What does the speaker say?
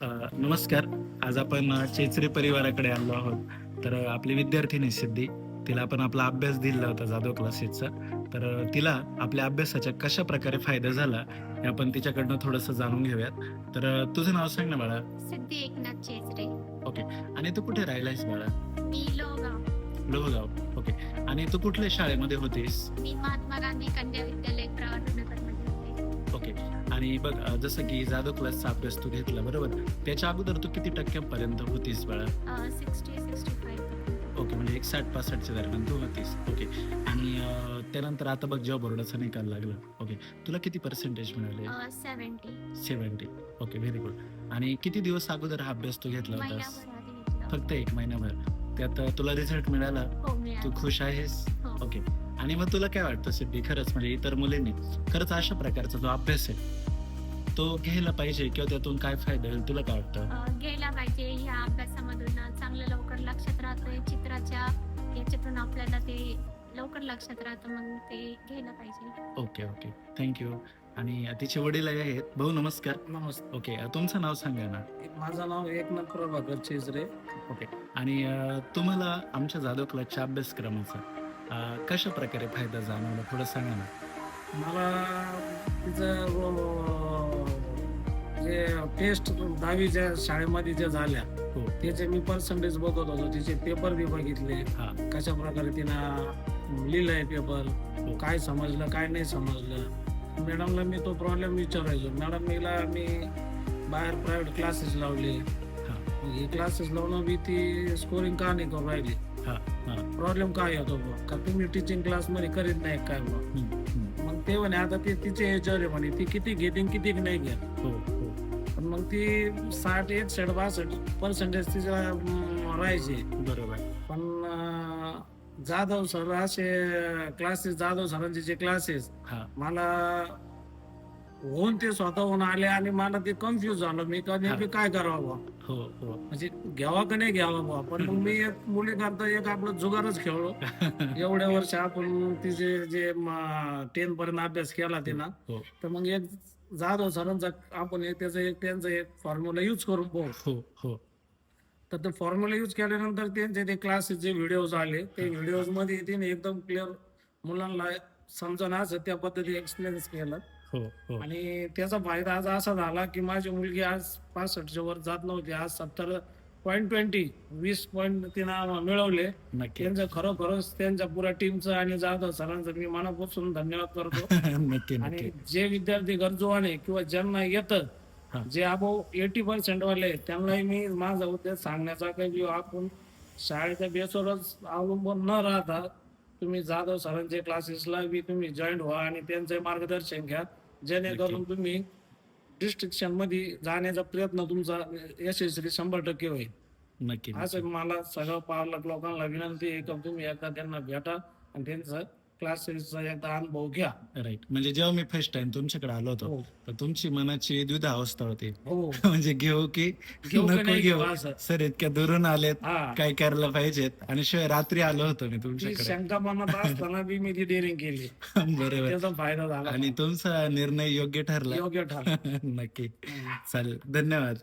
नमस्कार. आज आपण चेचरे परिवाराकडे आलो आहोत. तर आपली विद्यार्थिनी सिद्धी, तिला आपण आपला अभ्यास दिला होता जाधव क्लासेसचा. तर तिला आपल्या अभ्यासाचा कशाप्रकारे फायदा झाला, हे आपण तिच्याकडनं थोडंसं जाणून घेऊयात. तर तुझं नाव सांग ना बाळा? सिद्धी एकनाथ चेचरे. ओके. आणि तू कुठे राहिलायस बाळा? मी लोहगाव. लोहगाव. ओके. आणि तू कुठल्या शाळेमध्ये होतीस? मी महात्मा गांधी कन्या विद्यालय प्रवारनगरमध्ये होते. ओके. आणि बघ जसं की जाधव क्लासचा अभ्यास तू घेतला बरोबर? त्याच्या अगोदर तू किती टक्क्यांपर्यंत होतीस बाळा? 60-65. ओके. म्हणजे एक 60-65च्या दरम्यान तू होतीस. ओके. आणि त्यानंतर आता बघ जेव्हा बोर्डाचा निकाल लागला. ओके. तुला किती पर्सेंटेज मिळाले? 70. 70. ओके. Very good. आणि किती दिवस अगोदर हा अभ्यास तू घेतला होतास? महिनाभर आधी घेतलं. फक्त 1 महिनाभर. त्यात तुला रिझल्ट मिळाला? हो, तू मिळालं. खुश आहेस? हो. ओके. आणि मग तुला काय वाटतं सिद्धी, खरंच म्हणजे इतर मुलींनी खरंच अशा प्रकारचा जो अभ्यास आहे, तो घ्यायला पाहिजे किंवा त्यातून काय फायदा होईल तुला काय वाटतं? घ्यायला पाहिजे. ह्या अभ्यासामधून चांगलं लवकर लक्षात राहतंय. चित्राच्या याच्यातून आपल्याला ते लवकर लक्षात राहतं, मग ते घ्यायला पाहिजे. ओके. थँक्यू. आणि तिचे वडील आहेत. भाऊ नमस्कार. नमस्ते. ओके. तुमचं नाव सांगा ना? माझं नाव एकनाथ प्रभाकर चेचरे. ओके. आणि तुम्हाला आमच्या जाधव क्लासच्या अभ्यासक्रमाचा कशा प्रकारे फायदा जाणवला थोडं सांगा ना? मला तिचं जे टेस्ट 10वीच्या शाळेमध्ये जे झाल्या हो. त्याचे मी पर्सेंटेज बघत होतो. तिचे पेपर बी बघितले, हा. कशा प्रकारे तिनं लिहिलंय पेपर, हो. काय समजलं काय नाही समजलं. मॅडमला मी तो प्रॉब्लेम विचारायचो. मॅडम मी बाहेर प्रायव्हेट क्लासेस लावले. हा. हे क्लासेस लावून बी ती स्कोरिंग का नाही करून राहिली, हा. प्रॉब्लेम काय होतो बुवा? का तुम्ही टीचिंग क्लास मध्ये करीत नाही काय बुवा? मग ते म्हणे आता ते तिचे याच्यावर आहे म्हणे, ती किती घेते आणि किती नाही घेत. हो. पण मग ती 61-62% तिच्या राहायची. बरोबर. पण जाधव सर असे क्लासेस, जाधव सरांचे जे क्लासेस हा. मला होऊन ते स्वतःहून आले आणि मला ते कन्फ्युज झालं. मी नेमकी काय करावं बुवा? हो. म्हणजे घ्यावा का नाही घ्यावा बुवा? पण मग मी एक मुली करता एक आपलं जुगारच खेळलो. एवढ्या वर्ष आपण तिचे जे 10 पर्यंत अभ्यास केला ते ना, हो. तर मग एक जाधव सरांचा आपण त्यांचा एक फॉर्म्युला यूज करून पाहू. हो. तर ते फॉर्म्युला यूज केल्यानंतर त्यांचे ते क्लासेस जे व्हिडिओज आले, ते व्हिडिओज मध्ये तिने एकदम क्लिअर मुलांना समजा असं त्या पद्धती एक्सप्लेन केलं. हो. आणि त्याचा फायदा आज असा झाला की माझी मुलगी आज 65च्या वर जात नव्हती, आज 70.20 20 पॉईंट तिनं मिळवले. नक्की. त्यांचं खरोखरच त्यांच्या पुऱ्या टीमचं आणि जाधव सरांचं मी मनापासून धन्यवाद करतो. नक्की. आणि जे विद्यार्थी गरजूवाने किंवा ज्यांना येतं, हा. जे अबोव 80% वाले आहेत, त्यांनाही मी माझा उद्देश सांगण्याचा की आपण शाळेच्या बेसवरच अवलंबून न राहता तुम्ही जाधव सरांचे क्लासेसला बी तुम्ही जॉईन व्हा आणि त्यांचे मार्गदर्शन घ्या, जेणेकरून तुम्ही डिस्ट्रिक्शन मध्ये जाण्याचा प्रयत्न तुमचा यशस्वी 100% होईल. नक्की. असं मला सगळं पालक लोकांना विनंती आहे की तुम्ही एकदा त्यांना भेटा आणि त्यांचा क्लासेसचा एकदा अनुभव घ्या. राईट. म्हणजे जेव्हा मी फर्स्ट टाइम तुमच्याकडे आलो होतो, हो. तर तुमची मनाची द्विधा अवस्था होती. हो. म्हणजे घेऊ की घेऊ का नको नाही घेऊ? घेऊ असं. सर इतक्या दुरून आलेत, हा. काय करायला पाहिजेत. आणि शिवाय रात्री आलो होतो मी ती तुमच्याकडे. शंका मनात असताना बी मी ती डेअरिंग केली. बरोबर. त्याचा फायदा झाला. आणि तुमचा निर्णय योग्य ठरला. योग्य ठरला. नक्की. चालेल. धन्यवाद.